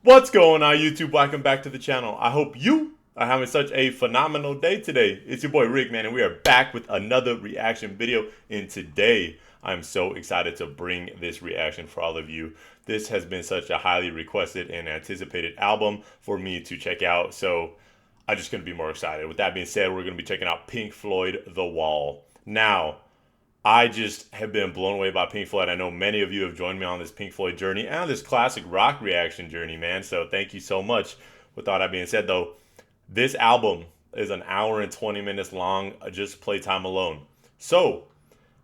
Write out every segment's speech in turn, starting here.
What's going on, YouTube? Welcome back to the channel. I hope you are having such a phenomenal day today. It's your boy Rick, man, and we are back with another reaction video. And today, I'm so excited to bring this reaction for all of you. This has been such a highly requested and anticipated album for me to check out, so I just couldn't be more excited. With that being said, we're going to be checking out Pink Floyd The Wall. Now, I just have been blown away by Pink Floyd. I know many of you have joined me on this Pink Floyd journey and this classic rock reaction journey, man. So thank you so much. With all that being said, though, this album is an hour and 20 minutes long, just playtime alone. So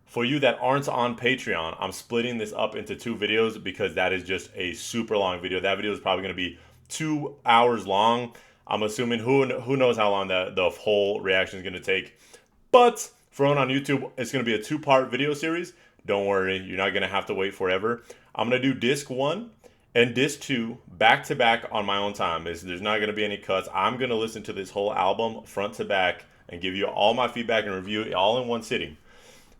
for you that aren't on Patreon, I'm splitting this up into two videos because that is just a super long video. That video is probably going to be 2 hours long. I'm assuming who knows how long the whole reaction is going to take. But for on YouTube, it's going to be a two-part video series. Don't worry, you're not going to have to wait forever. I'm going to do disc 1 and disc 2 back to back on my own time. There's not going to be any cuts. I'm going to listen to this whole album front to back and give you all my feedback and review it all in one sitting.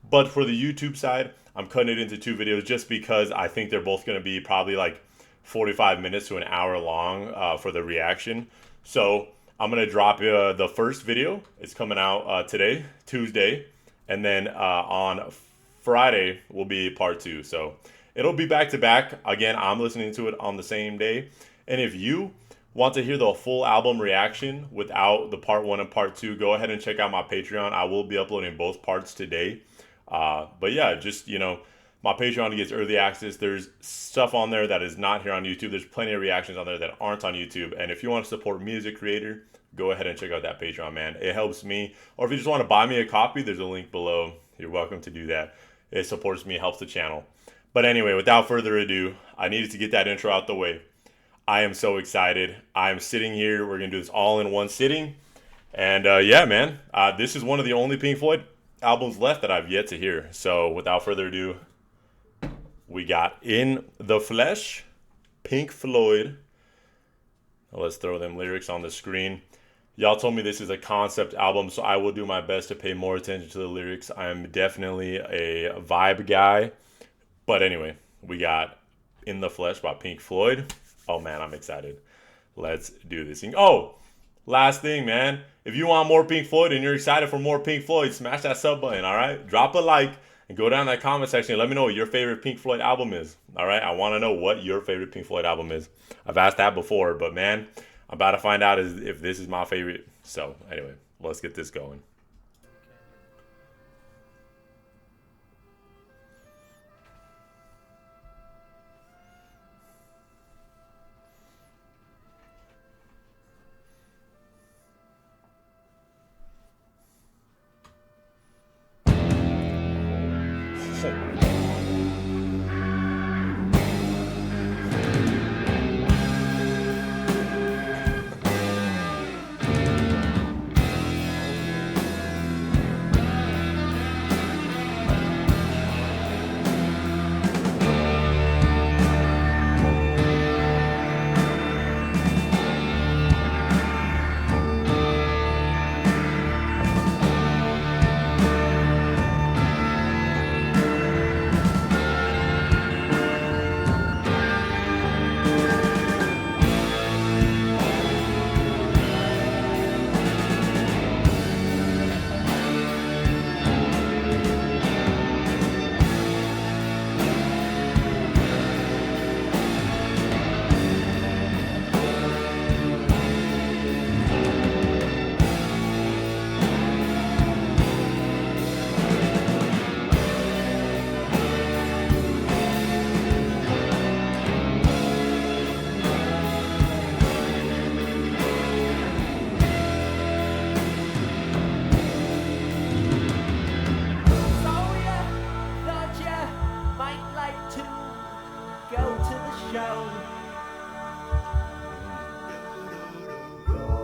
But for the YouTube side, I'm cutting it into two videos just because I think they're both going to be probably like 45 minutes to an hour long for the reaction. So I'm going to drop the first video. It's coming out today, Tuesday. And then on Friday will be part 2. So it'll be back to back. Again, I'm listening to it on the same day. And if you want to hear the full album reaction without the part 1 and part 2, go ahead and check out my Patreon. I will be uploading both parts today. But yeah, just, my Patreon gets early access. There's stuff on there that is not here on YouTube. There's plenty of reactions on there that aren't on YouTube. And if you want to support me as a creator, go ahead and check out that Patreon, man. It helps me. Or if you just want to buy me a copy, there's a link below. You're welcome to do that. It supports me, helps the channel. But anyway, without further ado, I needed to get that intro out the way. I am so excited. I'm sitting here. We're going to do this all in one sitting. And yeah, man, this is one of the only Pink Floyd albums left that I've yet to hear. So without further ado, we got In the Flesh, Pink Floyd. Let's throw them lyrics on the screen. Y'all told me this is a concept album, so I will do my best to pay more attention to the lyrics. I'm definitely a vibe guy. But anyway, we got In the Flesh by Pink Floyd. Oh man, I'm excited. Let's do this thing. Oh, last thing, man. If you want more Pink Floyd and you're excited for more Pink Floyd, smash that sub button, all right? Drop a like and go down in that comment section and let me know what your favorite Pink Floyd album is, all right? I want to know what your favorite Pink Floyd album is. I've asked that before, but man, I'm about to find out if this is my favorite. So anyway, let's get this going.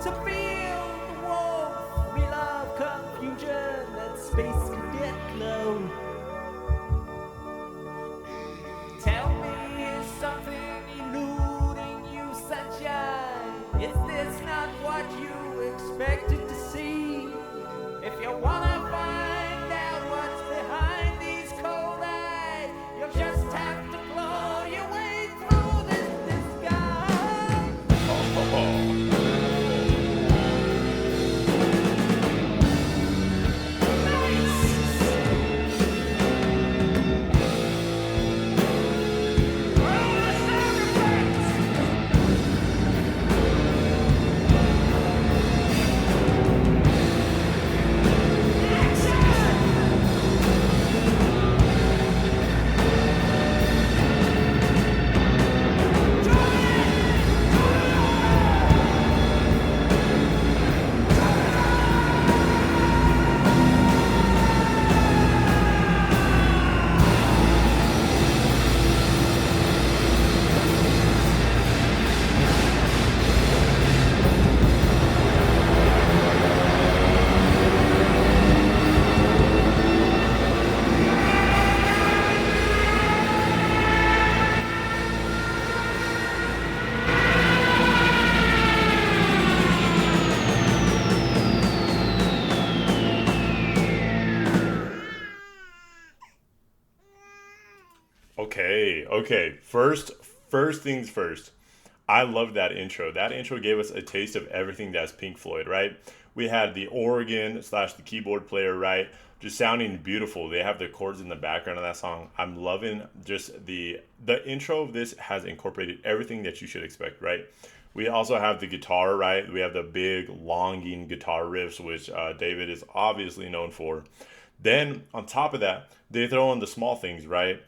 To feel the warmth, we love confusion, that space can get low. Tell me, is something eluding you, sunshine? Is this not what you expected to see? If you wanna find out what's behind these cold eyes, you'll just have to claw your way through this disguise. Okay, first things first. I love that intro. That intro gave us a taste of everything that's Pink Floyd, right? We had the organ slash the keyboard player, right? Just sounding beautiful. They have the chords in the background of that song. I'm loving just the intro of this has incorporated everything that you should expect, right? We also have the guitar, right? We have the big longing guitar riffs, which David is obviously known for. Then on top of that, they throw in the small things, right?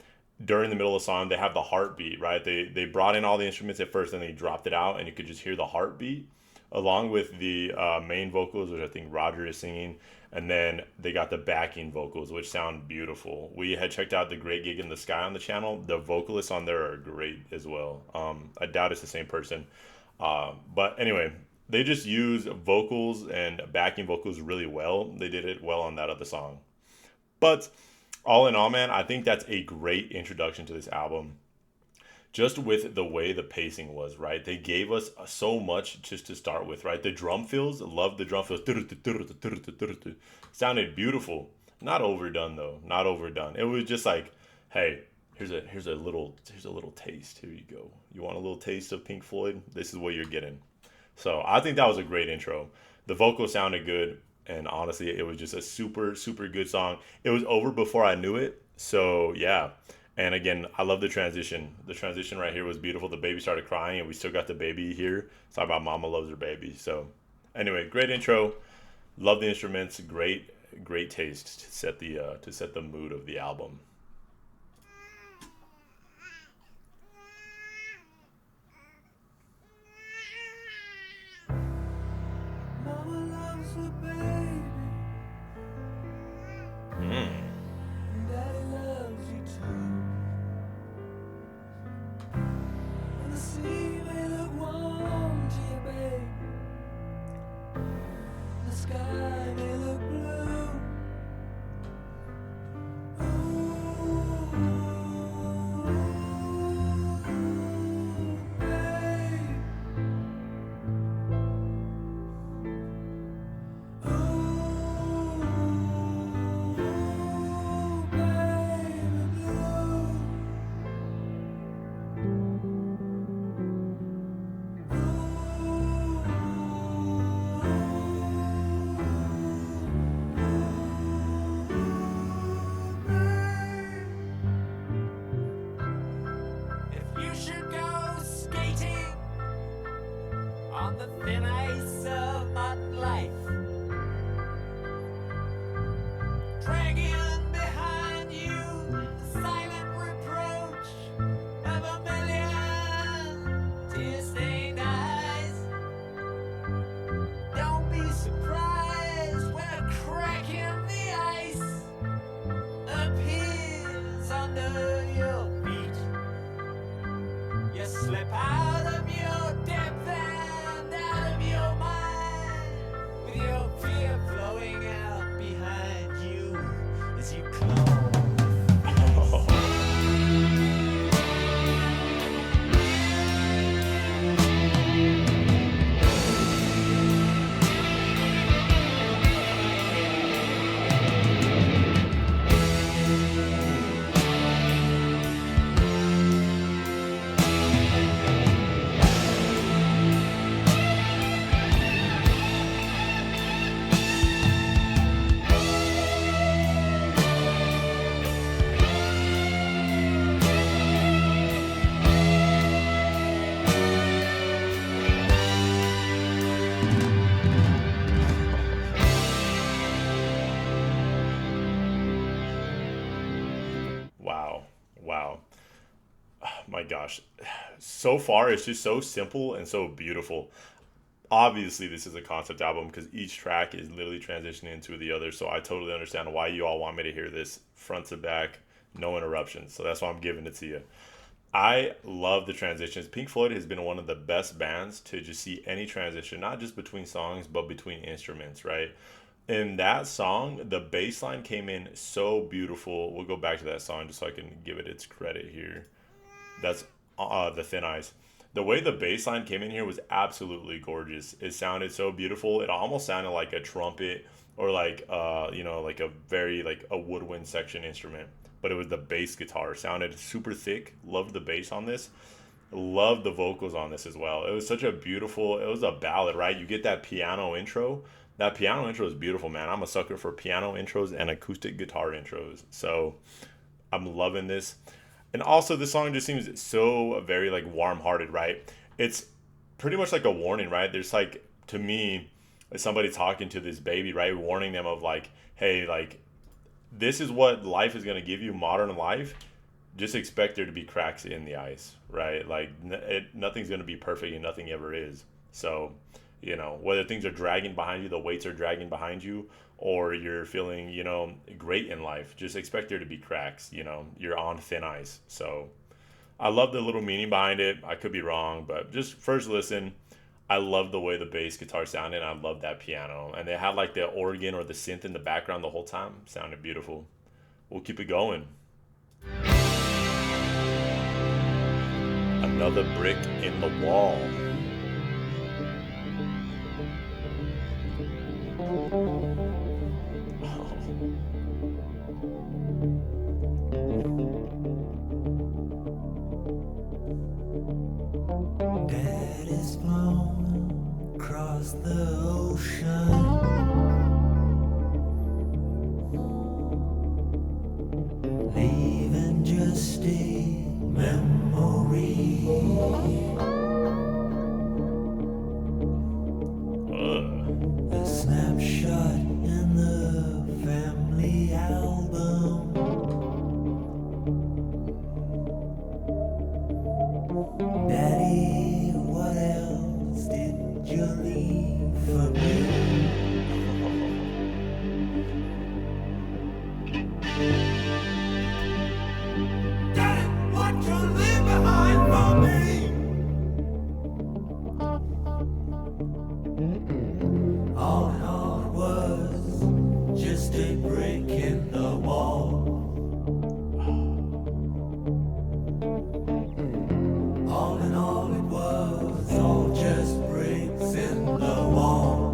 During the middle of the song, they have the heartbeat, right? They brought in all the instruments at first, and they dropped it out, and you could just hear the heartbeat, along with the main vocals, which I think Roger is singing, and then they got the backing vocals, which sound beautiful. We had checked out the Great Gig in the Sky on the channel. The vocalists on there are great as well. I doubt it's the same person, but anyway, they just use vocals and backing vocals really well. They did it well on that other song. But all in all, man, I think that's a great introduction to this album. Just with the way the pacing was, right? They gave us so much just to start with, right? The drum fills, love the drum fills. Sounded beautiful. Not overdone though. Not overdone. It was just like, hey, here's a little taste. Here you go. You want a little taste of Pink Floyd? This is what you're getting. So I think that was a great intro. The vocal sounded good, and honestly, it was just a super, super good song. It was over before I knew it. So yeah. And again, I love the transition. The transition right here was beautiful. The baby started crying, and we still got the baby here. It's all about mama loves her baby. So anyway, great intro. Love the instruments. Great taste to set the mood of the album. Mama loves her baby, Mm. and Daddy loves you too. And the sea may look warm to you, baby. The sky may look blue. Ooh, babe. Ooh, baby blue. If you should go skating on the thin ice of modern life, dragging behind you the silent reproach of a million tear-stained eyes, don't be surprised when a crack in the ice appears under your feet. You slip out of your depth and out of your mind, with your fear flowing out behind you as you close. Wow. Wow. My gosh. So far, it's just so simple and so beautiful. Obviously, this is a concept album because each track is literally transitioning into the other. So I totally understand why you all want me to hear this front to back, no interruptions. So that's why I'm giving it to you. I love the transitions. Pink Floyd has been one of the best bands to just see any transition, not just between songs, but between instruments, right? In that song, the bass line came in so beautiful. We'll go back to that song just so I can give it its credit here. That's the Thin Ice. The way the bass line came in here was absolutely gorgeous. It sounded so beautiful. It almost sounded like a trumpet or like like a very like a woodwind section instrument. but it was the bass guitar. It sounded super thick. Loved the bass on this. Loved the vocals on this as well. It was such a beautiful, it was a ballad, right? You get that piano intro. That piano intro is beautiful, man. I'm a sucker for piano intros and acoustic guitar intros. So I'm loving this. And also, this song just seems so very like warm-hearted, right? It's pretty much like a warning, right? There's like, to me, somebody talking to this baby, right? Warning them of like, hey, like this is what life is going to give you, modern life. Just expect there to be cracks in the ice, right? Like nothing's going to be perfect and nothing ever is. So, whether things are dragging behind you, the weights are dragging behind you, or you're feeling, great in life, just expect there to be cracks. You're on thin ice. So I love the little meaning behind it. I could be wrong, but just first listen, I love the way the bass guitar sounded. I love that piano. And they had like the organ or the synth in the background the whole time. Sounded beautiful. We'll keep it going. Another brick in the wall. Dad is flown across the ocean, leaving just a memory. A snapshot in the family album. Daddy, what else did you leave for me? Daddy, what you leave behind for me? All in all, it was just a brick in the wall. All in all, it was all just bricks in the wall.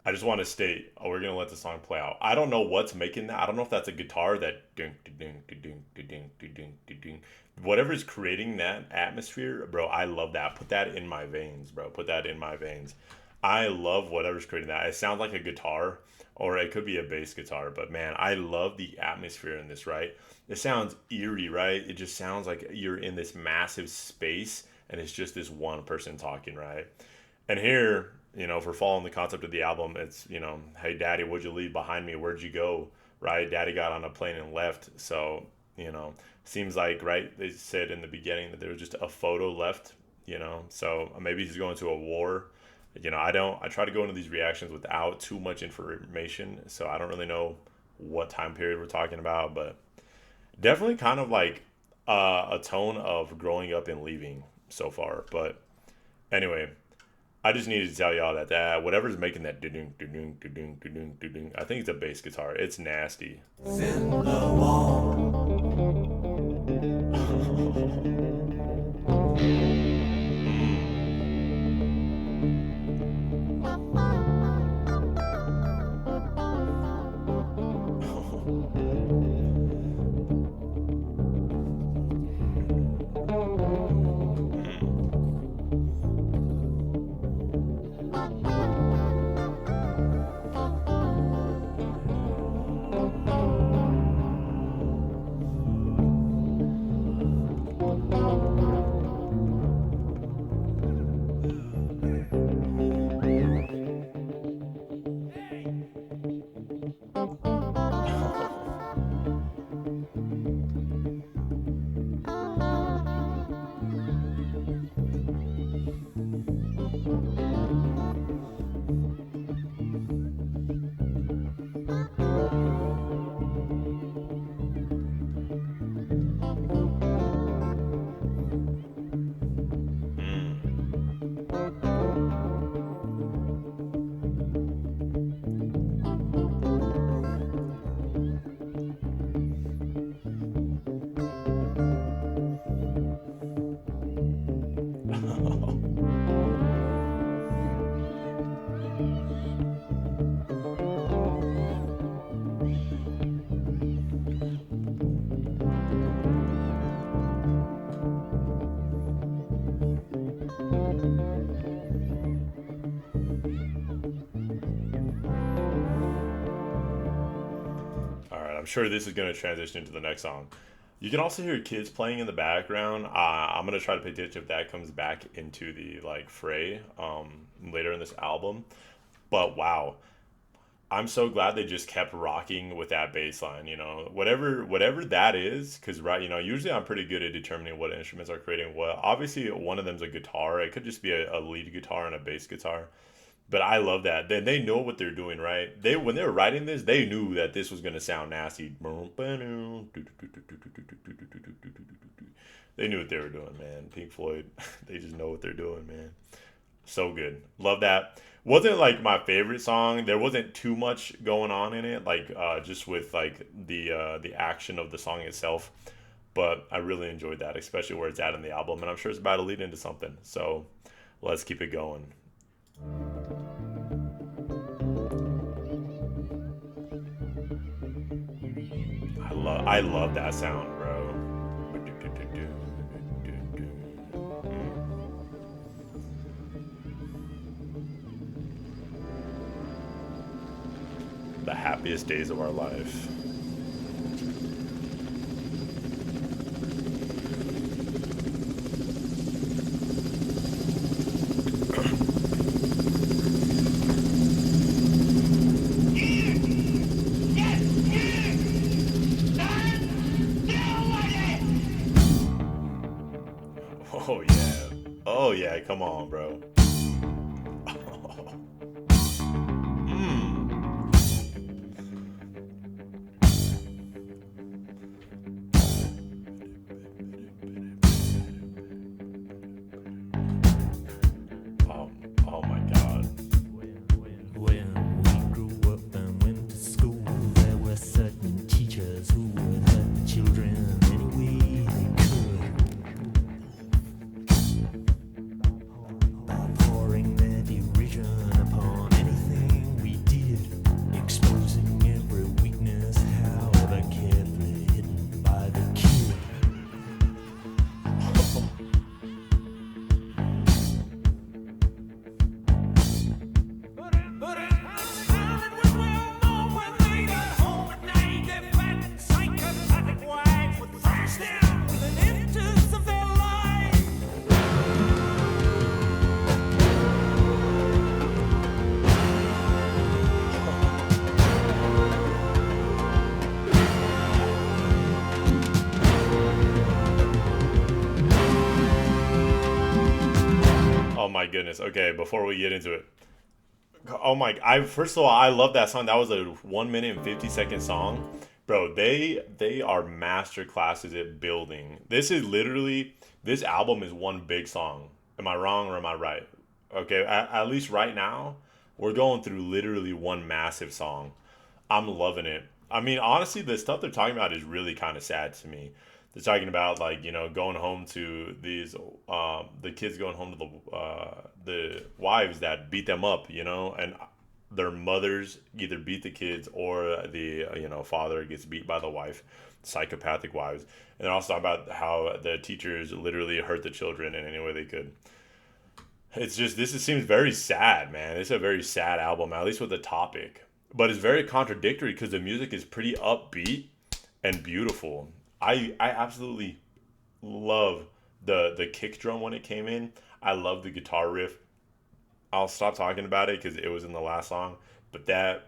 I just want to state, we're gonna let the song play out. I don't know what's making that. I don't know if that's a guitar that ding ding ding ding ding ding ding. Whatever's creating that atmosphere, bro. I love that. Put that in my veins, bro. Put that in my veins. I love whatever's creating that. It sounds like a guitar, or it could be a bass guitar. But man, I love the atmosphere in this. Right? It sounds eerie, right? It just sounds like you're in this massive space, and it's just this one person talking, right? And here, if we're following the concept of the album, it's, hey, daddy, what'd you leave behind me? Where'd you go? Right? Daddy got on a plane and left. So, seems like, right, they said in the beginning that there was just a photo left, so maybe he's going to a war. I try to go into these reactions without too much information. So I don't really know what time period we're talking about, but definitely kind of like a tone of growing up and leaving so far. But anyway, I just needed to tell y'all that whatever's making that ding ding ding ding ding ding, I think it's a bass guitar. It's nasty. In the wall. I'm sure this is going to transition into the next song. You can also hear kids playing in the background. I'm gonna try to pay attention if that comes back into the like fray later in this album. But wow, I'm so glad they just kept rocking with that bass line. You know, whatever that is, because right, you know, usually I'm pretty good at determining what instruments are creating what. Obviously, one of them's a guitar. It could just be a lead guitar and a bass guitar. But I love that. They know what they're doing, right? They when they were writing this, they knew that this was gonna sound nasty. They knew what they were doing, man. Pink Floyd, they just know what they're doing, man. So good. Love that. Wasn't like my favorite song. There wasn't too much going on in it, like just with like the action of the song itself. But I really enjoyed that, especially where it's at in the album, and I'm sure it's about to lead into something. So let's keep it going. I love that sound, bro. The happiest days of our life. Oh yeah. Oh yeah, come on, bro. Oh my god. When we grew up and went to school, there were certain teachers who would hurt the children any way they could, by pouring their derision upon anything we did, exposing every weakness, however carefully hidden by the kid. Oh my goodness. Okay, before we get into it. Oh my I first of all, I love that song. That was a 1 minute and 50-second song. Bro, they are master classes at building. This is literally this album is one big song. Am I wrong or am I right? Okay, at least right now, we're going through literally one massive song. I'm loving it. I mean, honestly, the stuff they're talking about is really kind of sad to me. They're talking about like going home to these the kids going home to the wives that beat them up, and their mothers either beat the kids or the father gets beat by the wife, psychopathic wives. And they're also talking about how the teachers literally hurt the children in any way they could. It's just seems very sad, man. It's a very sad album, at least with the topic. But it's very contradictory because the music is pretty upbeat and beautiful. I absolutely love the kick drum when it came in. I love the guitar riff. I'll stop talking about it because it was in the last song. But that's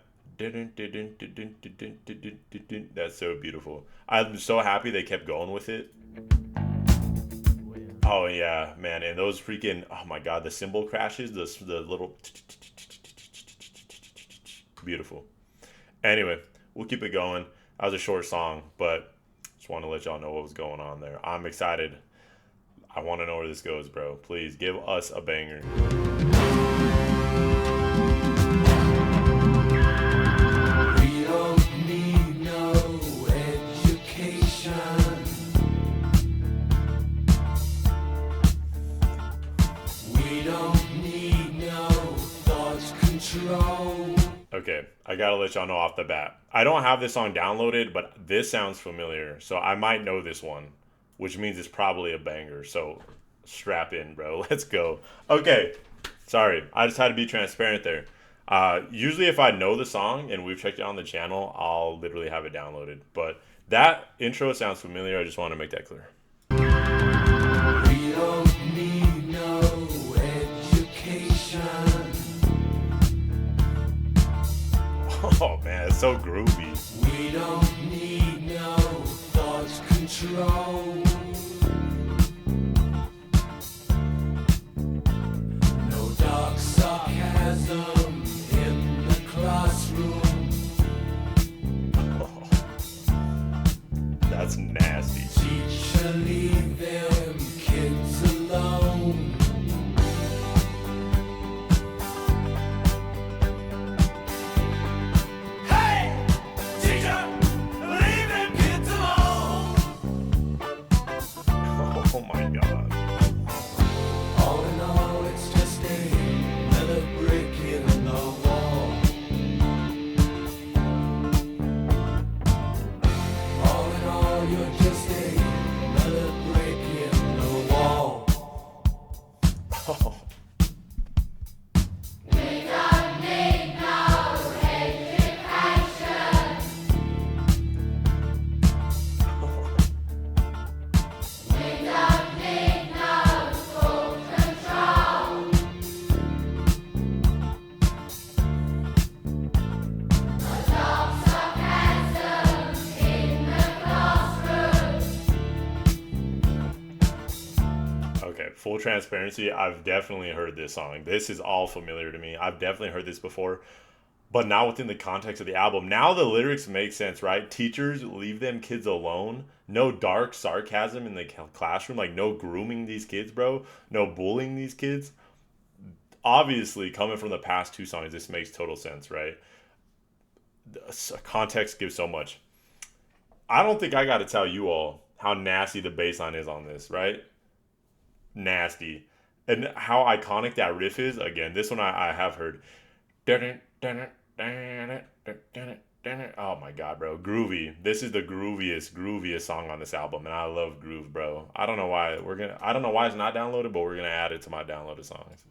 so beautiful. I'm so happy they kept going with it. Oh yeah, man, and those freaking oh my god, the cymbal crashes, the little beautiful. Anyway, we'll keep it going. That was a short song, but just want to let y'all know what was going on there. I'm excited. I want to know where this goes, bro. Please give us a banger. We don't need no education. We don't need no thought control. Okay, I gotta let y'all know off the bat. I don't have this song downloaded, but this sounds familiar, so I might know this one, which means it's probably a banger. So strap in, bro. Let's go. Okay, sorry, I just had to be transparent there. Usually, if I know the song and we've checked it on the channel, I'll literally have it downloaded. But that intro sounds familiar. I just want to make that clear. We don't need no education. Oh man, it's so groovy. We don't need no thought control. No dark sarcasm in the classroom. Oh, that's nasty. Teacher, leave them kids alone. Hey! Teacher, leave them kids alone. Oh my god. All in all, it's just another brick in the wall. All in all, you're just another brick in the wall. Oh. Okay, full transparency, I've definitely heard this song. This is all familiar to me. I've definitely heard this before, but not within the context of the album. Now the lyrics make sense, right? Teachers, leave them kids alone. No dark sarcasm in the classroom, like no grooming these kids, bro. No bullying these kids. Obviously, coming from the past two songs, this makes total sense, right? Context gives so much. I don't think I got to tell you all how nasty the bass line is on this, right? Nasty. And how iconic that riff is. Again, this one I have heard. Oh my god, bro. Groovy. This is the grooviest song on this album, and I love groove, bro. I don't know why it's not downloaded, but we're gonna add it to my downloaded songs.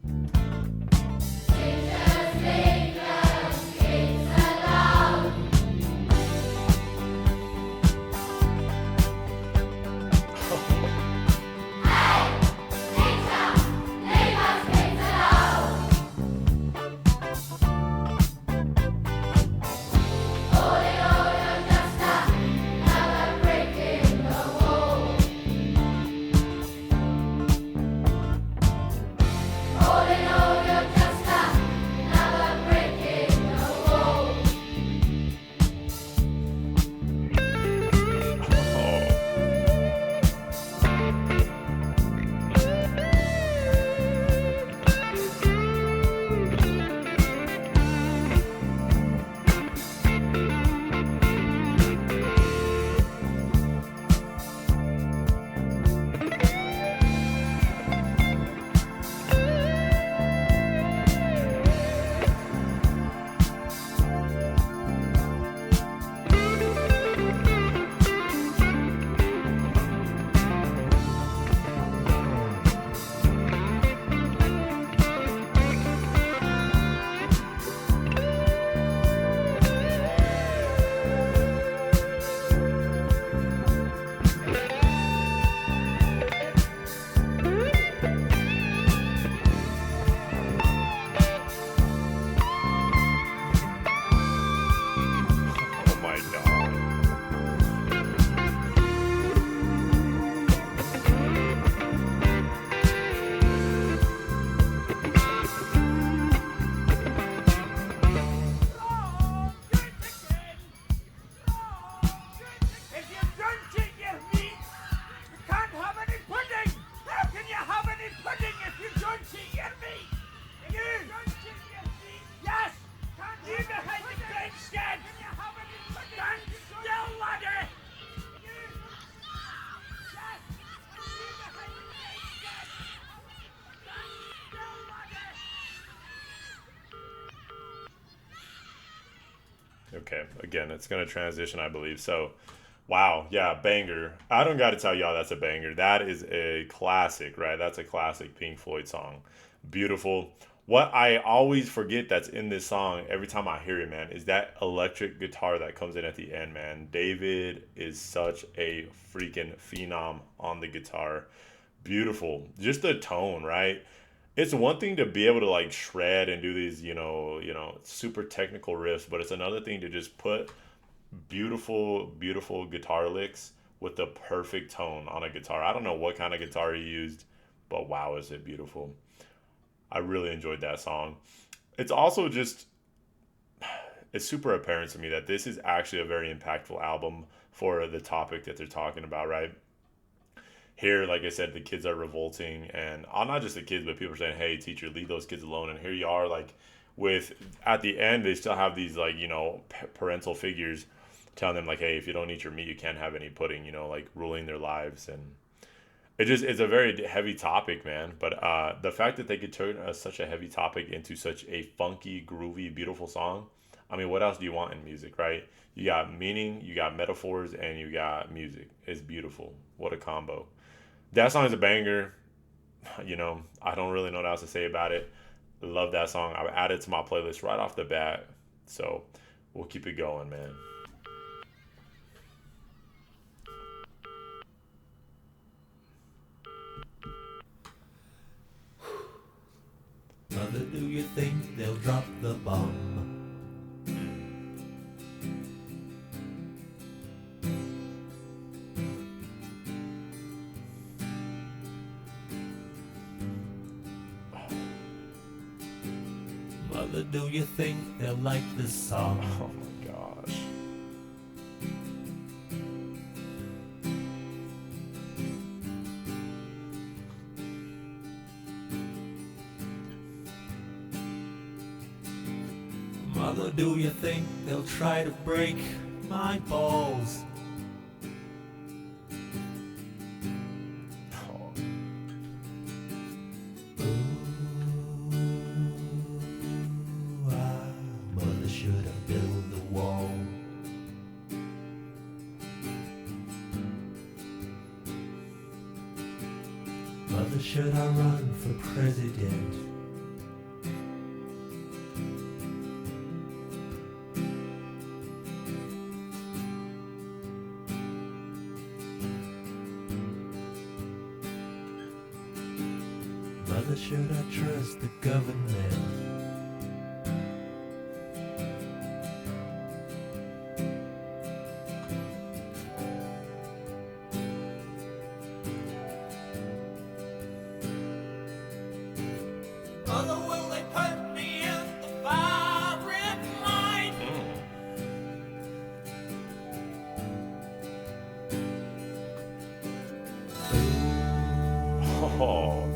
Oh my god. If you don't eat your meat, you can't have any pudding. How can you have any pudding if you don't eat your meat? If you don't eat your meat, yes. You behind the grandstand. Can you have any pudding? Stand still, laddie. Yes. You behind the grandstand. Stand still, laddie. Okay, again, it's gonna transition, I believe. So, wow, yeah, banger. I don't got to tell y'all that's a banger. That is a classic, right? That's a classic Pink Floyd song. Beautiful. What I always forget that's in this song every time I hear it, man, is that electric guitar that comes in at the end, man. David is such a freaking phenom on the guitar. Beautiful. Just the tone, right? It's one thing to be able to like shred and do these, super technical riffs, but it's another thing to just put beautiful, beautiful guitar licks with the perfect tone on a guitar. I don't know what kind of guitar he used, but wow, is it beautiful. I really enjoyed that song. It's also just, it's super apparent to me that this is actually a very impactful album for the topic that they're talking about, right? Here, like I said, the kids are revolting, and not just the kids, but people are saying, "Hey, teacher, leave those kids alone." And here you are, like, with at the end, they still have these like parental figures telling them like, "Hey, if you don't eat your meat, you can't have any pudding." Like ruling their lives, and it's a very heavy topic, man. But the fact that they could turn such a heavy topic into such a funky, groovy, beautiful song. I mean, what else do you want in music, right? You got meaning, you got metaphors, and you got music. It's beautiful. What a combo. That song is a banger. I don't really know what else to say about it. Love that song. I added it to my playlist right off the bat. So we'll keep it going, man. Mother, do you think they'll drop the bomb? Mother, do you think they'll like this song? Oh my gosh. Mother, do you think they'll try to break my balls? Oh, Mother should have built the wall. Mother, should I run for president? Mother, should I trust the government? Mother, will they put me in the firing line? oh.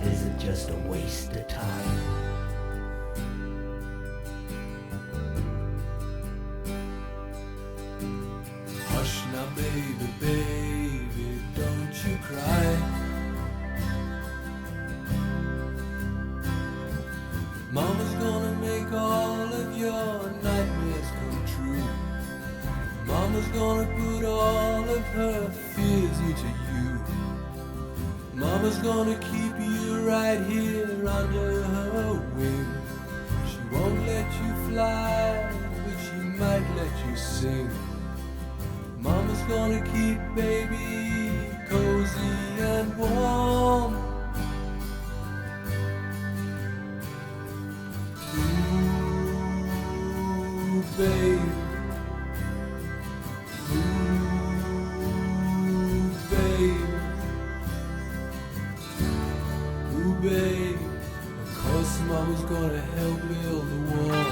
Is it just a waste of time? Hush now, baby, baby, don't you cry. Mama's gonna make all of your nightmares come true. Mama's gonna put all of her fears into you. Mama's gonna keep you right here under her wing. She won't let you fly, but she might let you sing. Mama's gonna keep baby cozy and warm. Ooh, babe. Ooh, babe. Ooh, babe, of course Mama's gonna help build the wall.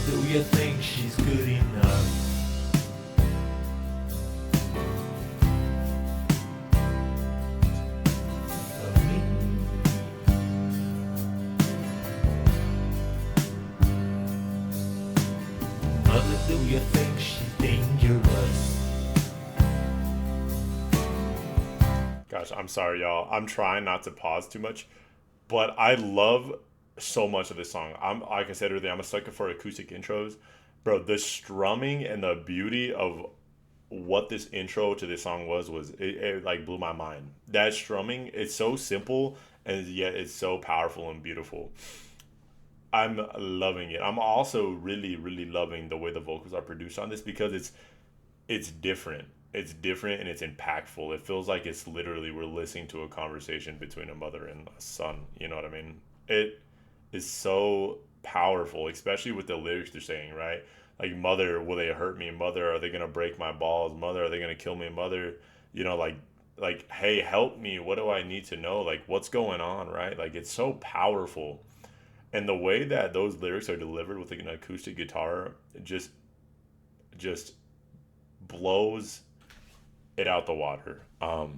Do you think she's good enough? Do you think she's dangerous? Gosh, I'm sorry, y'all. I'm trying not to pause too much, but I love so much of this song. I'm like I said earlier, I'm a sucker for acoustic intros, bro. The strumming and the beauty of what this intro to this song it like blew my mind. That strumming, it's so simple and yet it's so powerful and beautiful. I'm loving it. I'm also really, really loving the way the vocals are produced on this because it's different. It's different and it's impactful. It feels like it's literally we're listening to a conversation between a mother and a son. You know what I mean? It is so powerful, especially with the lyrics they're saying, right? Like, mother, will they hurt me? Mother, are they gonna break my balls? Mother, are they gonna kill me? Mother, you know, like, hey, help me. What do I need to know? Like, what's going on, right? Like, it's so powerful. And the way that those lyrics are delivered with like an acoustic guitar just blows it out the water. I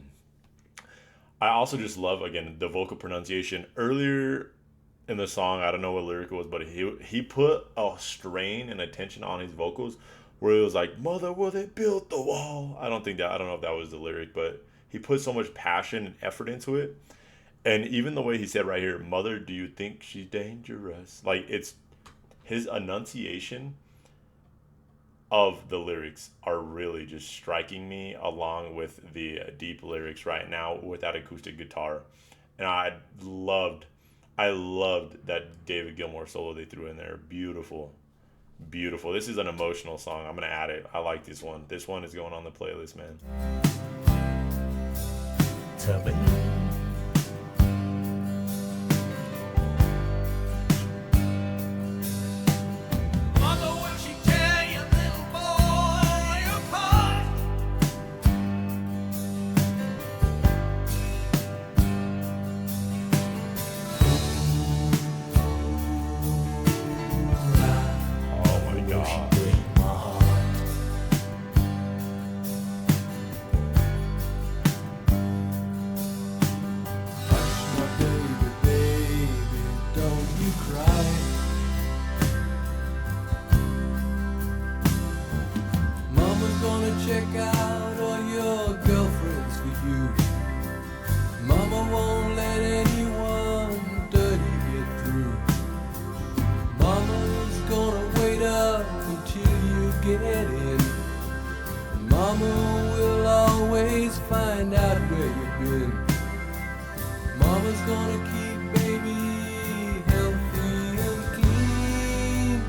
also just love again the vocal pronunciation earlier in the song. I don't know what lyric it was, but he put a strain and attention on his vocals where it was like, "Mother, will they build the wall?" I don't know if that was the lyric, but he put so much passion and effort into it. And even the way he said right here, "Mother, do you think she's dangerous?" Like, it's his enunciation of the lyrics are really just striking me along with the deep lyrics right now with that acoustic guitar. And I loved that David Gilmour solo they threw in there. Beautiful. Beautiful. This is an emotional song. I'm going to add it. I like this one. This one is going on the playlist, man. Tell me. Oh my God. Check out all your girlfriends for you. Mama won't let anyone dirty get through. Mama's gonna wait up until you get in. Mama will always find out where you've been. Mama's gonna keep baby healthy and clean.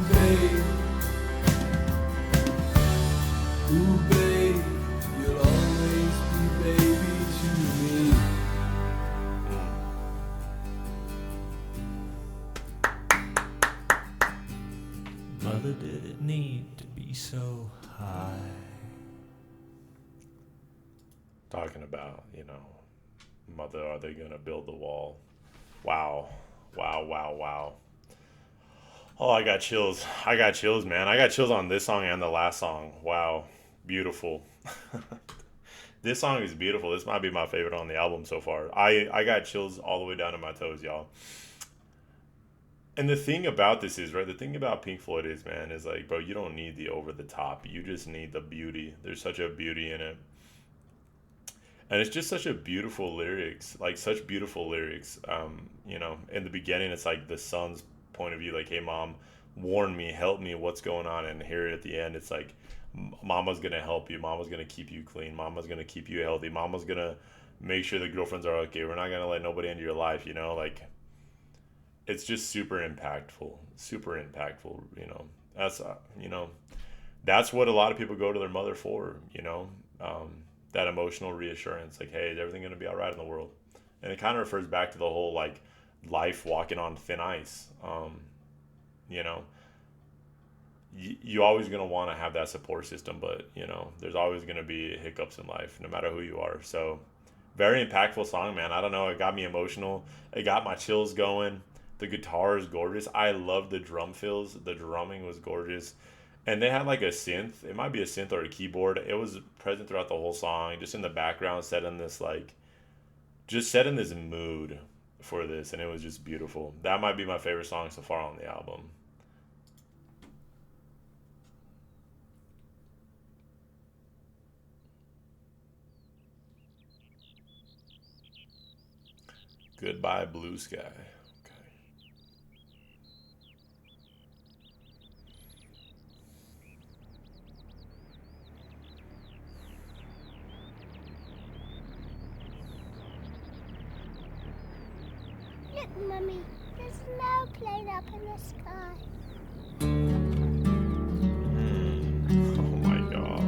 Baby, ooh, baby, you'll always be baby to me. Mother, did it need to be so high? Talking about, mother, are they going to build the wall? Wow. Wow, wow, wow. Oh, I got chills. I got chills, man. I got chills on this song and the last song. Wow. Beautiful. This song is beautiful. This might be my favorite on the album so far. I got chills all the way down to my toes, y'all. And the thing about this is, right, the thing about Pink Floyd is, man, is like, bro, you don't need the over the top. You just need the beauty. There's such a beauty in it. And it's just such a beautiful lyrics, like such beautiful lyrics. In the beginning, it's like the son's point of view, like, "Hey, mom, warn me, help me, what's going on?" And here at the end, it's like, Mama's gonna help you. Mama's gonna keep you clean. Mama's gonna keep you healthy. Mama's gonna make sure the girlfriends are okay. We're not gonna let nobody into your life. Like, it's just super impactful. Super impactful. That's what a lot of people go to their mother for. That emotional reassurance, like, hey, is everything going to be all right in the world? And it kind of refers back to the whole, like, life walking on thin ice. You always going to want to have that support system, but, there's always going to be hiccups in life, no matter who you are. So, very impactful song, man. I don't know. It got me emotional. It got my chills going. The guitar is gorgeous. I love the drum fills. The drumming was gorgeous. And they had like a synth. It might be a synth or a keyboard. It was present throughout the whole song, just in the background, set in this like, just set in this mood for this, and it was just beautiful. That might be my favorite song so far on the album. Goodbye Blue Sky. Okay. Look, Mummy, there's no plane up in the sky. Oh my god.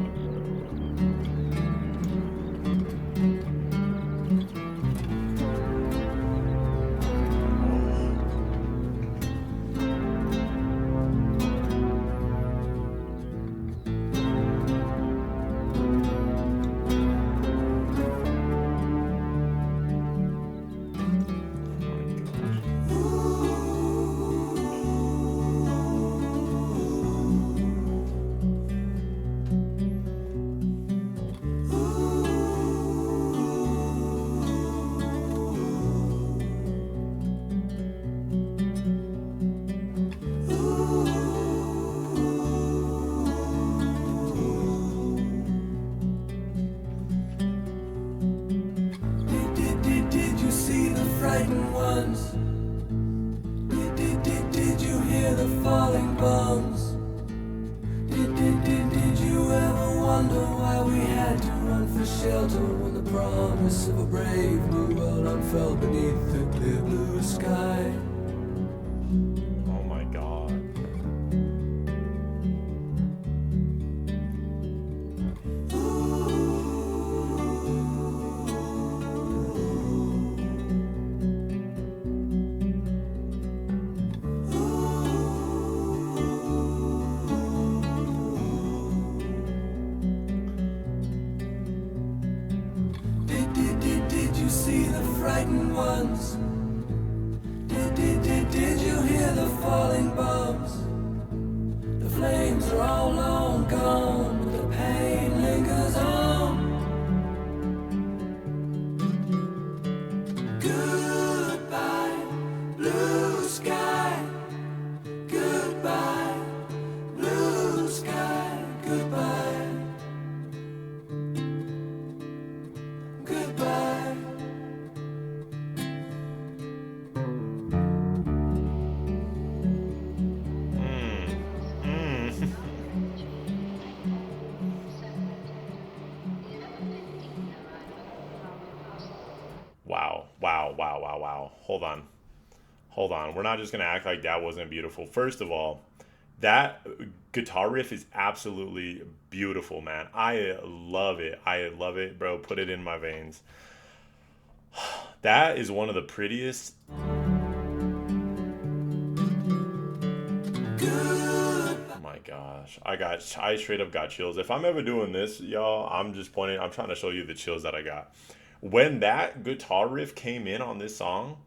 Did you see the frightened ones? Did you hear the falling bombs? Did you ever wonder why we had to run for shelter when the promise of a brave new world unfurled beneath the clear blue sky? Oh my god. Did you see the frightened ones? Did you hear the falling bombs? The flames are all long gone, but the pain lingers on. Goodbye, blue sky. Goodbye, blue sky. Goodbye. Goodbye. Wow, wow, wow, wow, wow. Hold on. Hold on. We're not just going to act like that wasn't beautiful. First of all, that guitar riff is absolutely beautiful, man. I love it. I love it, bro. Put it in my veins. That is one of the prettiest. Oh my gosh. I straight up got chills. If I'm ever doing this, y'all, I'm just pointing, I'm trying to show you the chills that I got. When that guitar riff came in on this song,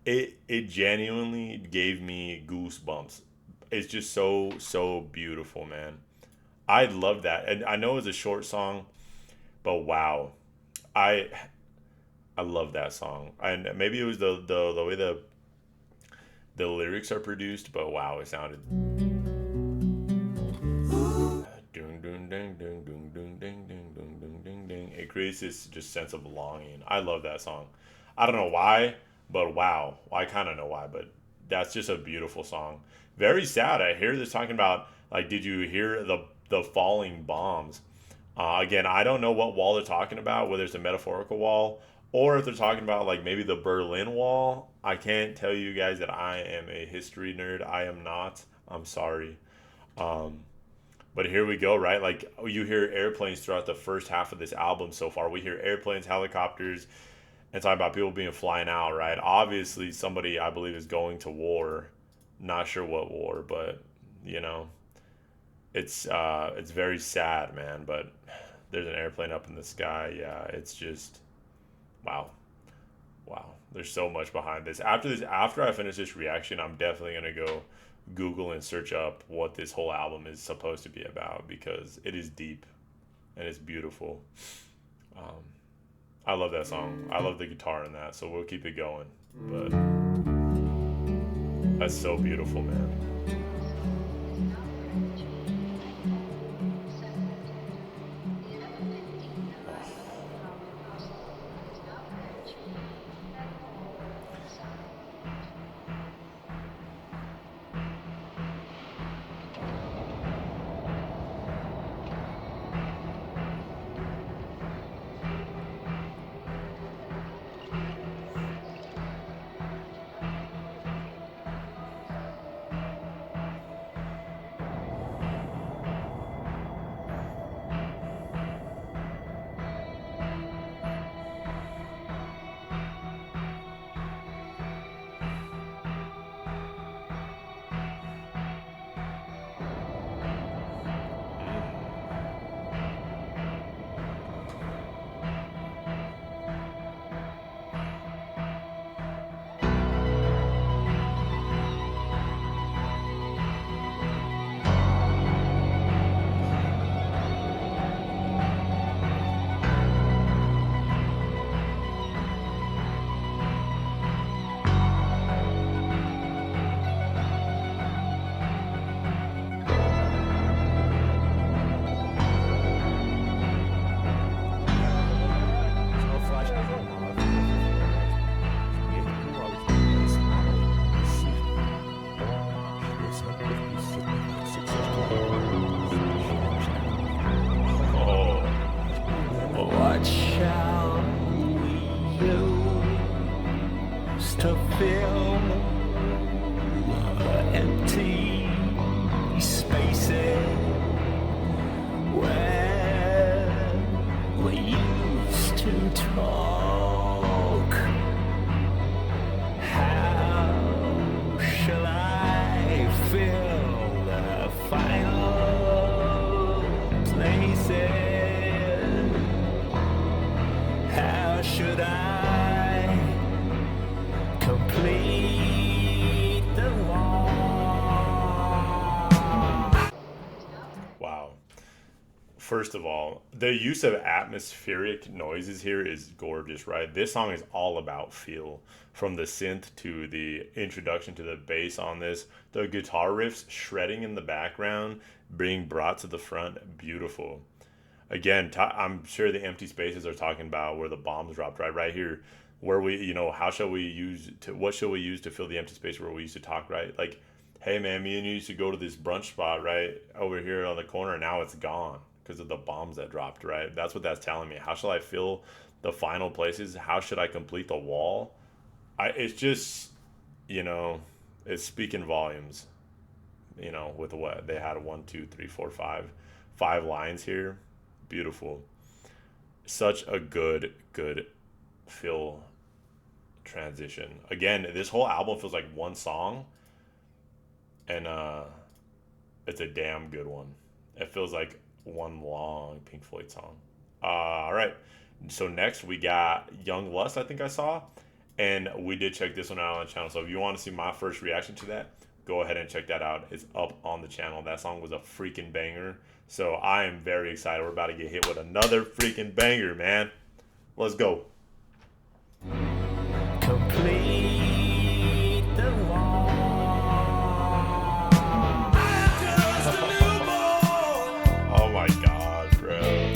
it genuinely gave me goosebumps. It's just so beautiful, man. I love that. And I know it's a short song, but wow. I I love that song. And maybe it was the way the lyrics are produced, but wow, it sounded ding ding ding ding ding ding ding ding ding ding ding ding. It creates this just sense of longing. I love that song. I don't know why, but wow. Well, I kind of know why, but that's just a beautiful song. Very sad. I hear this talking about like, did you hear the falling bombs? Again, I don't know what wall they're talking about, whether it's a metaphorical wall or if they're talking about like maybe the Berlin Wall. I can't tell you guys that I am a history nerd. I am not. I'm sorry. Um, but here we go, right? Like you hear airplanes throughout the first half of this album so far. We hear airplanes, helicopters, and talking about people being flying out, right? Obviously, somebody I believe is going to war. Not sure what war, but you know, it's very sad, man. But there's an airplane up in the sky. Yeah, it's just wow, wow. There's so much behind this. After I finish this reaction, I'm definitely gonna go Google and search up what this whole album is supposed to be about, because it is deep and it's beautiful. Um, I love that song. I love the guitar in that, so we'll keep it going. But that's so beautiful, man. What shall we use to fill the empty spaces where we used to talk? How shall I fill the final places? How should I complete the wall? Wow. First of all, the use of atmospheric noises here is gorgeous, right? This song is all about feel. From the synth to the introduction to the bass on this, the guitar riffs shredding in the background, being brought to the front, beautiful. Again, I'm sure the empty spaces are talking about where the bombs dropped, right? Right here, where we, how shall we use to, what shall we use to fill the empty space where we used to talk, right? Like, hey man, me and you used to go to this brunch spot, right? Over here on the corner, and now it's gone because of the bombs that dropped, right? That's what that's telling me. How shall I fill the final places? How should I complete the wall? It's just, it's speaking volumes, with what they had: 1, 2, 3, 4, 5 lines here. Beautiful. Such a good feel transition. Again, this whole album feels like one song, and it's a damn good one. It feels like one long Pink Floyd song. All right. So next we got Young Lust, I think I saw, and we did check this one out on the channel. So if you want to see my first reaction to that, go ahead and check that out. It's up on the channel. That song was a freaking banger. So I am very excited. We're about to get hit with another freaking banger, man. Let's go. Complete the wall. Oh my God, bro.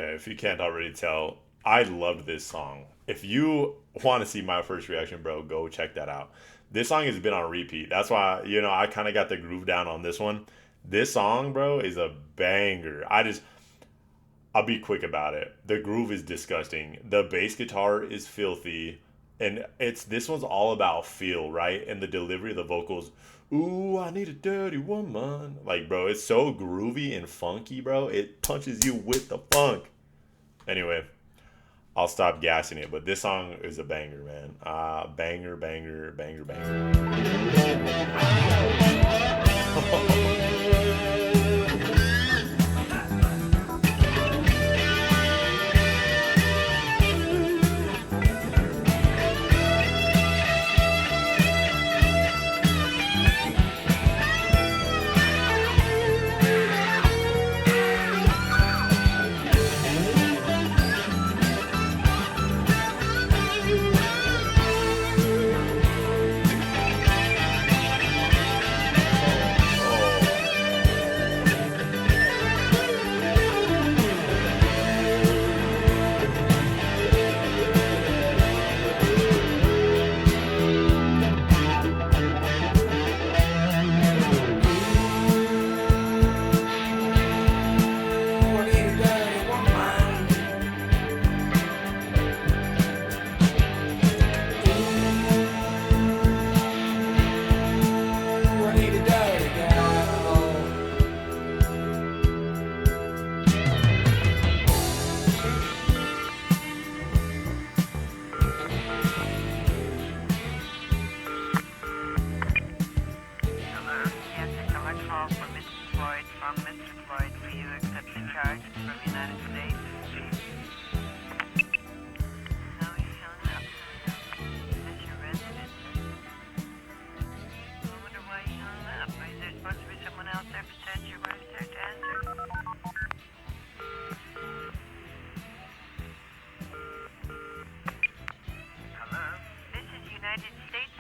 Okay, if you can't already tell, I loved this song. If you want to see my first reaction, bro, go check that out. This song has been on repeat. That's why, I kind of got the groove down on this one. This song, bro, is a banger. I'll be quick about it. The groove is disgusting. The bass guitar is filthy. And this one's all about feel, right? And the delivery of the vocals. Ooh, I need a dirty woman. Like, bro, it's so groovy and funky, bro. It punches you with the funk. Anyway, I'll stop gassing it, but this song is a banger, man. Banger, banger, banger, banger.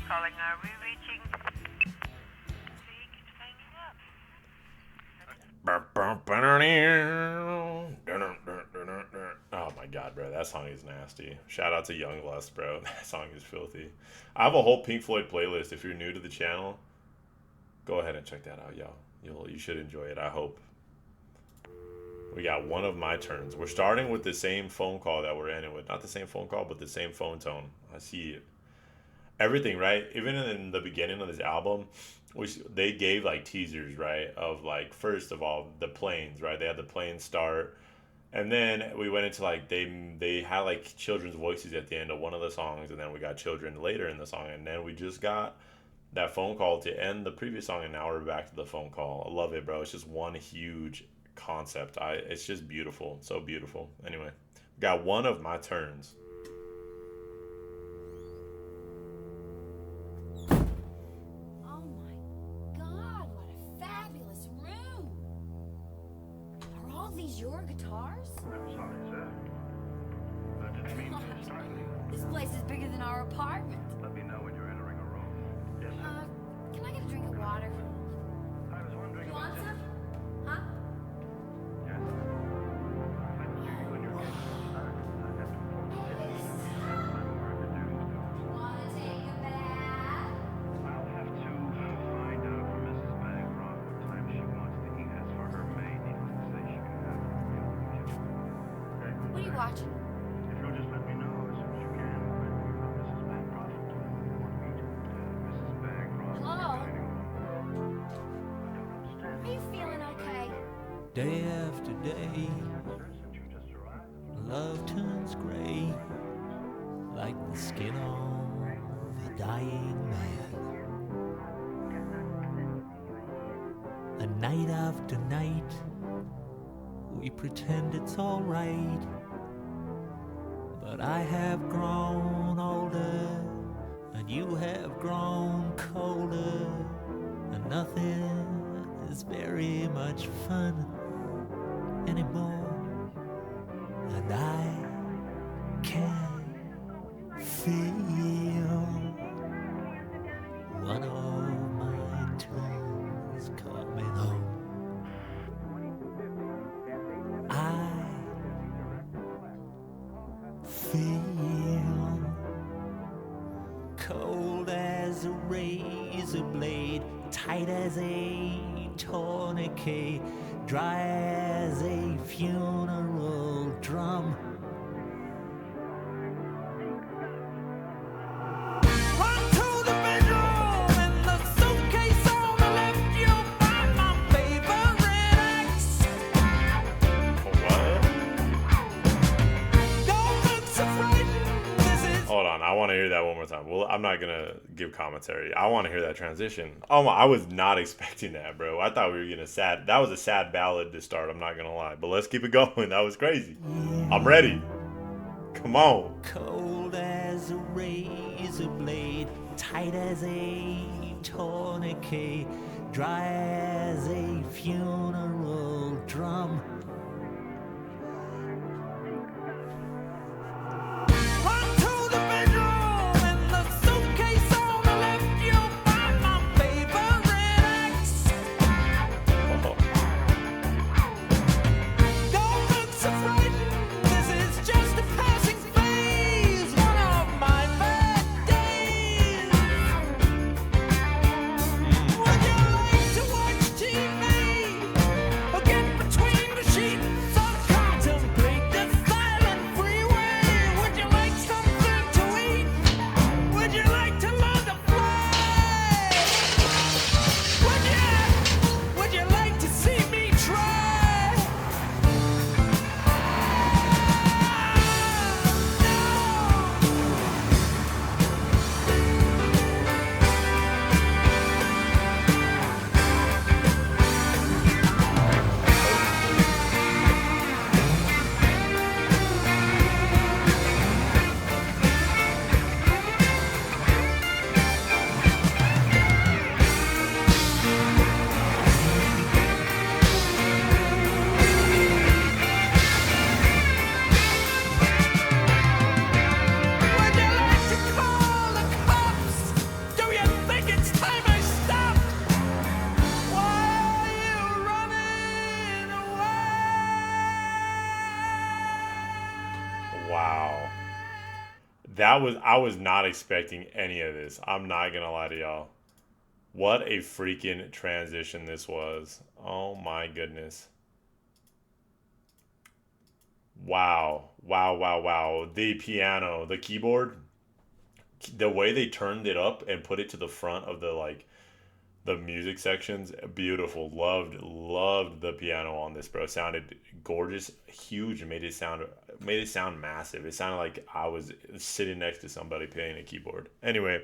Calling, are we reaching? Keeps hanging up. Oh my god, bro, that song is nasty. Shout out to Young Lust, bro. That song is filthy. I have a whole Pink Floyd playlist. If you're new to the channel, go ahead and check that out, y'all. You should enjoy it, I hope. We got One of My Turns. We're starting with the same phone call that we're ending with. Not the same phone call, but the same phone tone. I see it. Everything, right? Even in the beginning of this album, which they gave like teasers, right? Of like, first of all, the planes, right? They had the plane start, and then we went into like they had like children's voices at the end of one of the songs, and then we got children later in the song, and then we just got that phone call to end the previous song, and now we're back to the phone call. I love it, bro. It's just one huge concept. It's just beautiful, so beautiful. Anyway, got One of My Turns. Your guitars? I'm sorry, sir. I didn't mean to startle you. This place is bigger than our apartment. Let me know when you're entering a room. Yes, sir. Can I get a drink of water? I was wondering You about want some? Huh? Yes. I will see you when you're getting inside. I have to phone the city. My work to do. Wanna take a bath? I'll have to find out from Mrs. Bancroft what time she wants to eat. As for her maid, needless to say, she can have her meal in the kitchen. Okay? What are you watching? If you'll just let me know as soon as you can when Mrs. Bancroft will meet Mrs. Bancroft. Hello? I don't understand. Are you feeling okay? Day after day, Since you just arrived. love turns gray, like the skin of a dying man. And night after night, we pretend it's all right. But I have grown older, and you have grown colder, and nothing is very much fun anymore. And I can feel one of my turns coming home. I tight as a tourniquet, dry as a funeral drum. Run to the bedroom and the suitcase on the left, you'll find my favorite ex. What? Don't look so frightened, this is Hold on, I want to hear that one more time. Well, I'm not gonna give commentary. I want to hear that transition. Oh my, I was not expecting that, bro. I thought we were getting a sad. That was a sad ballad to start. I'm not gonna lie, but let's keep it going. That was crazy. I'm ready. Come on. cold as a razor blade, tight as a tourniquet, dry as a funeral drum. Run to the bedroom and the suitcase on the left, you'll find my favorite ex. Oh, Don't look so frightened, this is just a passing phase, one of my bad days. Would you like to watch TV or get between the sheets or contemplate the silent freeway? Would you like something to eat? Would you like to learn to fly? Would you like to see me try? Would you like to call the cops? Do you think it's time I stop? Why are you running away? wow. I was not expecting any of this. I'm not gonna lie to y'all. What a freaking transition this was. Oh my goodness. Wow. Wow, wow, wow. The piano, the keyboard, the way they turned it up and put it to the front of the music sections, beautiful. Loved the piano on this, bro. Sounded gorgeous, huge, made it sound massive. It sounded like I was sitting next to somebody playing a keyboard. Anyway,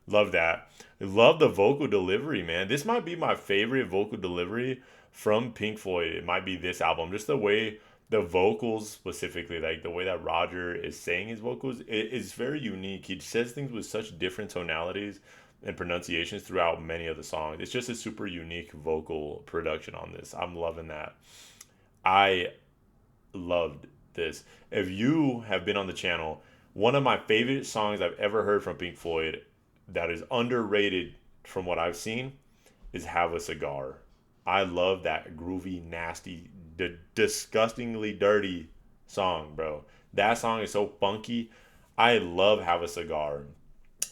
love that. Love the vocal delivery, man. This might be my favorite vocal delivery from Pink Floyd. It might be this album. Just the way the vocals specifically, like the way that Roger is saying his vocals, it is very unique. He says things with such different tonalities and pronunciations throughout many of the songs. It's just a super unique vocal production on this. I'm loving that. I loved this. If you have been on the channel, one of my favorite songs I've ever heard from Pink Floyd that is underrated from what I've seen is Have a Cigar. I love that groovy, nasty, disgustingly dirty song, bro. That song is so funky. I love Have a Cigar.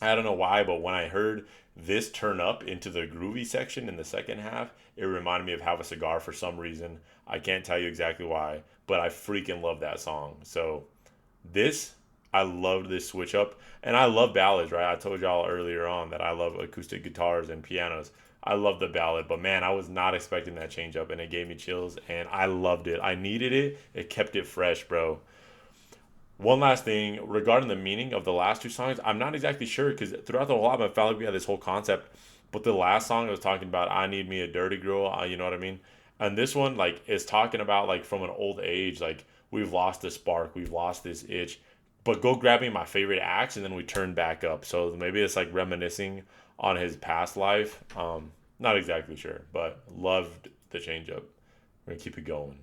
I don't know why, but when I heard this turn up into the groovy section in the second half, it reminded me of Have a Cigar for some reason. I can't tell you exactly why, but I freaking love that song. So I loved this switch up. And I love ballads, right? I told y'all earlier on that I love acoustic guitars and pianos. I love the ballad, but man, I was not expecting that change up, and it gave me chills, and I loved it. I needed it. It kept it fresh, bro. One last thing regarding the meaning of the last two songs, I'm not exactly sure because throughout the whole album, I felt like we had this whole concept. But the last song was talking about I need me a dirty girl, you know what I mean? And this one, like, is talking about like from an old age, like we've lost the spark, we've lost this itch. But go grab me my favorite acts, and then we turn back up. So maybe it's like reminiscing on his past life. Not exactly sure, but loved the change up. We're gonna keep it going.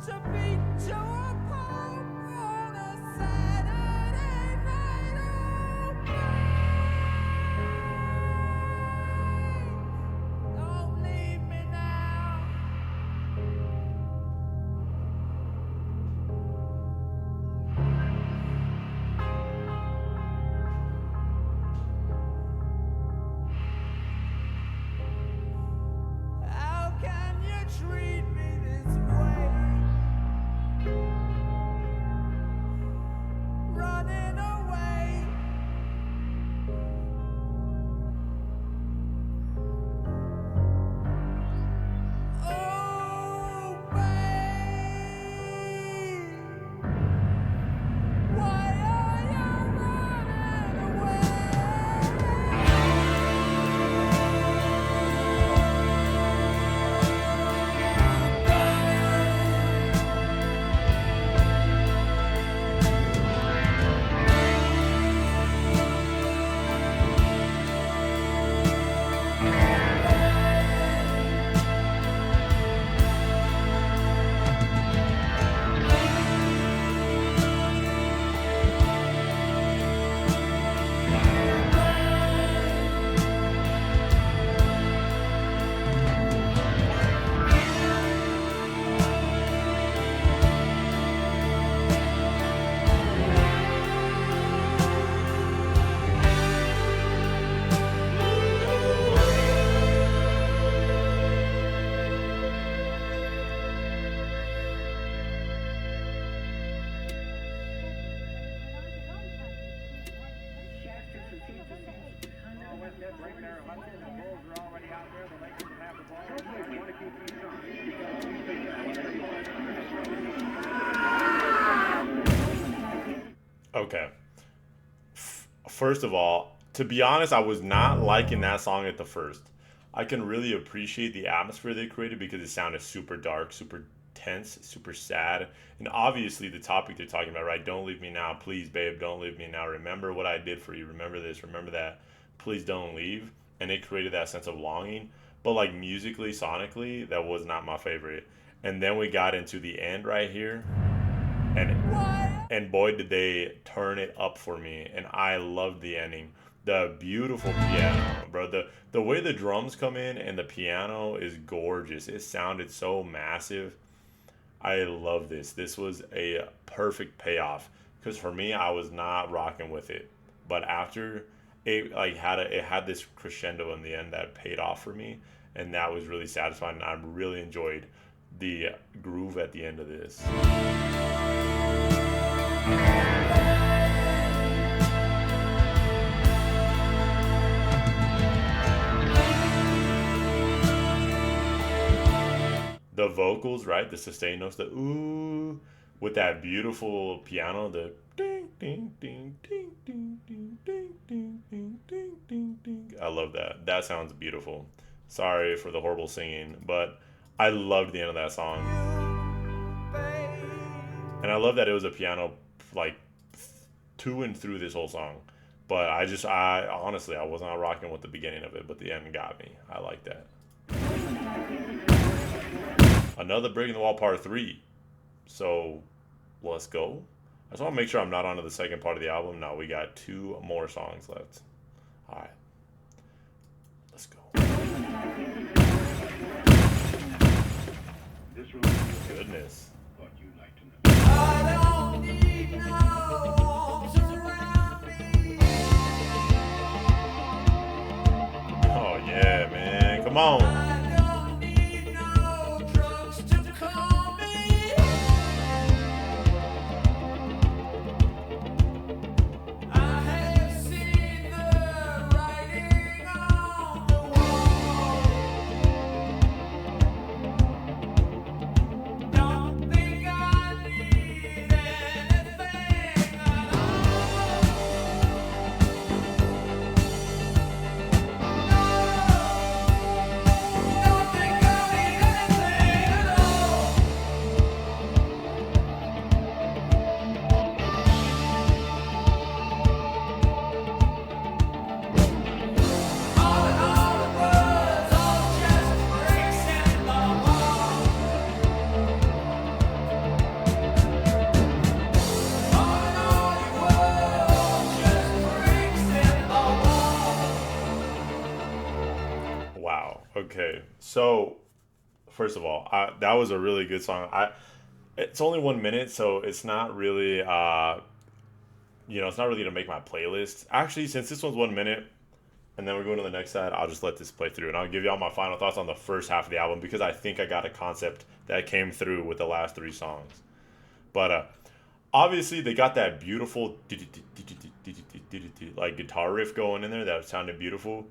to beat to a pulp on a Saturday night. Oh, don't leave me now. How can you treat me this way? Running away. Oh, babe, why are you running away? Okay. First of all, to be honest, I was not liking that song at the first. I can really appreciate the atmosphere they created because it sounded super dark, super tense, super sad. And obviously, the topic they're talking about, right? Don't leave me now. Please, babe, don't leave me now. Remember what I did for you. Remember this. Remember that. Please don't leave. And it created that sense of longing. But like musically, sonically, that was not my favorite. And then we got into the end right here. And boy, did they turn it up for me. And I loved the ending. The beautiful piano, bro. The way the drums come in and the piano is gorgeous. It sounded so massive. I love this. This was a perfect payoff. Because for me, I was not rocking with it. But after it had this crescendo in the end that paid off for me. And that was really satisfying. I really enjoyed the groove at the end of this. The vocals, right? The sustain notes, the ooh, with that beautiful piano, the ding, ding, ding, ding, ding, ding, ding, ding, ding, ding, ding, ding. I love that. That sounds beautiful. Sorry for the horrible singing, but I loved the end of that song. And I love that it was a piano like to and through this whole song. But I honestly, I was not rocking with the beginning of it, but the end got me. I like that. Another Breaking the Wall Part 3. So, let's go. I just want to make sure I'm not onto the second part of the album. No, we got 2 more songs left. Alright. Let's go. Goodness. I don't need no arms around me. Oh, yeah, man. Come on. I don't need no drugs to calm me. I have seen the writing on the wall. Don't think I need anything at all. Wow. Okay. So first of all, that was a really good song. It's only 1 minute, so it's not really it's not really to make my playlist. Actually, since this one's 1 minute, and then we're going to the next side, I'll just let this play through, and I'll give y'all my final thoughts on the first half of the album because I think I got a concept that came through with the last three songs. But obviously, they got that beautiful like guitar riff going in there that sounded beautiful,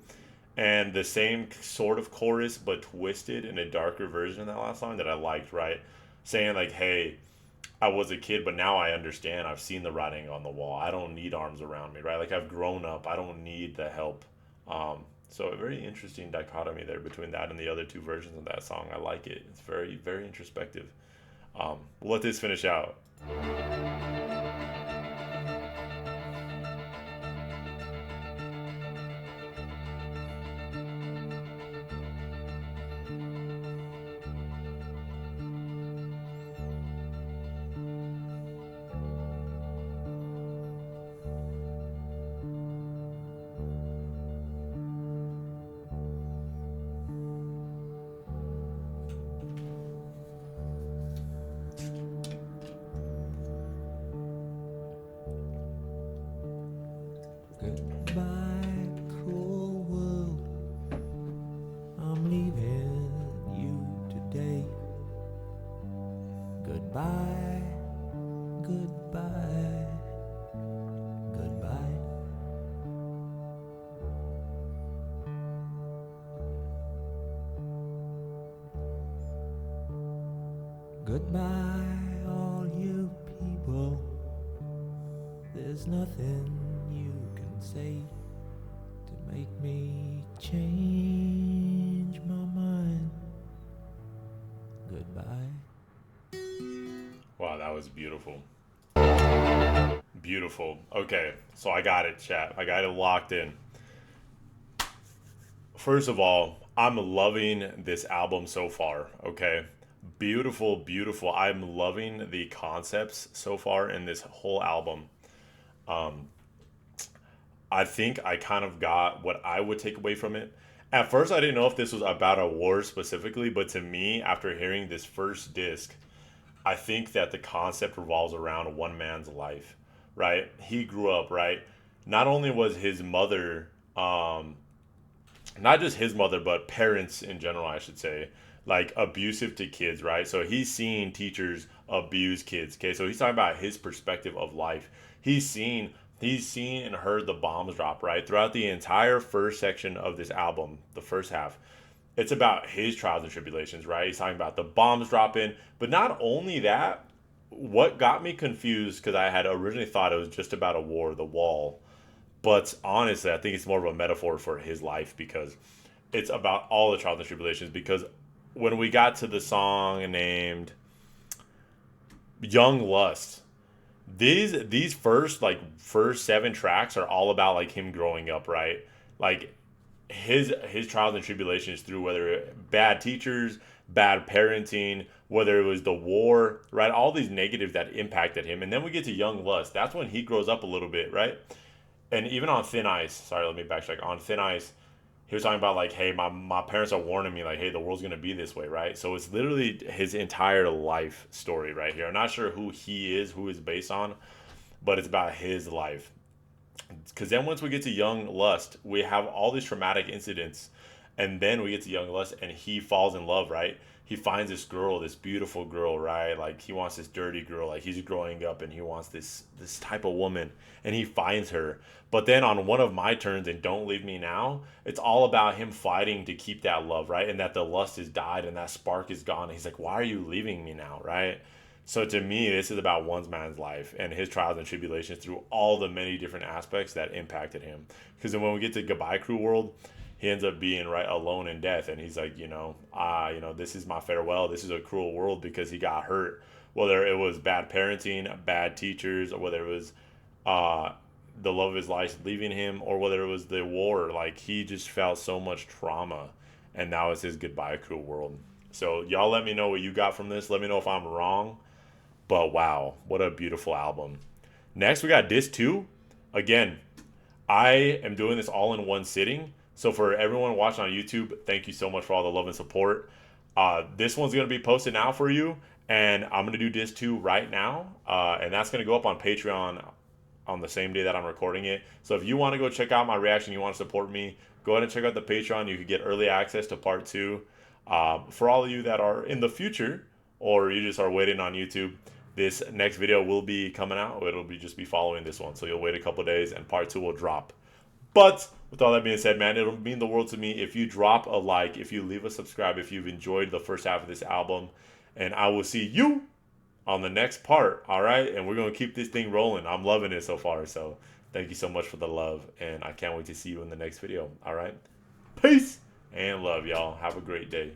and the same sort of chorus but twisted in a darker version of that last song that I liked. Right, saying like, "Hey, I was a kid, but now I understand. I've seen the writing on the wall. I don't need arms around me, right? Like I've grown up. I don't need the help." So a very interesting dichotomy there between that and the other two versions of that song. I like it. It's very, very introspective. We'll let this finish out. Goodbye, cruel world. I'm leaving you today. Goodbye, goodbye, goodbye. Goodbye, all you people. There's nothing you can say to make me change my mind. Goodbye. Wow, that was beautiful. Beautiful. Okay, so I got it, chat. I got it locked in. First of all, I'm loving this album so far. Okay, beautiful, beautiful. I'm loving the concepts so far in this whole album. Um, I think I kind of got what I would take away from it. At first, I didn't know if this was about a war specifically, but to me, after hearing this first disc, I think that the concept revolves around one man's life, right? He grew up, right? Not only was his mother, not just his mother, but parents in general, I should say, like abusive to kids, right? So he's seen teachers abuse kids. Okay, so he's talking about his perspective of life. He's seen and heard the bombs drop, right? Throughout the entire first section of this album, the first half, it's about his trials and tribulations, right? He's talking about the bombs dropping, but not only that, what got me confused because I had originally thought it was just about a war, the wall, but honestly, I think it's more of a metaphor for his life because it's about all the trials and tribulations. Because when we got to the song named Young Lust, these first seven tracks are all about like him growing up, right? Like his trials and tribulations through whether bad teachers, bad parenting, whether it was the war, right? All these negatives that impacted him. And then we get to Young Lust. That's when he grows up a little bit, right? And even on Thin Ice, sorry, let me backtrack. On Thin Ice, he was talking about like, hey, my parents are warning me, like, hey, the world's gonna be this way, right? So it's literally his entire life story right here. I'm not sure who he is, who is based on, but it's about his life. Because then once we get to Young Lust, we have all these traumatic incidents, and then we get to Young Lust, and he falls in love, right? He finds this girl, this beautiful girl, right? Like he wants this dirty girl, like he's growing up, and he wants this type of woman, and he finds her. But then on One of My Turns and Don't Leave Me Now, it's all about him fighting to keep that love, right? And that the lust has died and that spark is gone. And he's like, why are you leaving me now, right? So to me, this is about one man's life and his trials and tribulations through all the many different aspects that impacted him. Because then when we get to Goodbye Crew World, he ends up being right alone in death, and he's like, this is my farewell. This is a cruel world because he got hurt. Whether it was bad parenting, bad teachers, or whether it was the love of his life leaving him, or whether it was the war, like he just felt so much trauma, and now it's his Goodbye Cruel World. So y'all let me know what you got from this. Let me know if I'm wrong. But wow, what a beautiful album. Next, we got Disc 2. Again, I am doing this all in one sitting, So for everyone watching on YouTube, thank you so much for all the love and support. This one's going to be posted now for you, and I'm going to do this too right now, and that's going to go up on Patreon on the same day that I'm recording it. So if you want to go check out my reaction, you want to support me, go ahead and check out the Patreon. You could get early access to part 2. For all of you that are in the future, or you just are waiting on YouTube, this next video will be coming out. It'll be just be following this one. So you'll wait a couple days and part 2 will drop. But with all that being said, man, it'll mean the world to me if you drop a like, if you leave a subscribe, if you've enjoyed the first half of this album. And I will see you on the next part, all right? And we're going to keep this thing rolling. I'm loving it so far. So thank you so much for the love. And I can't wait to see you in the next video, all right? Peace and love, y'all. Have a great day.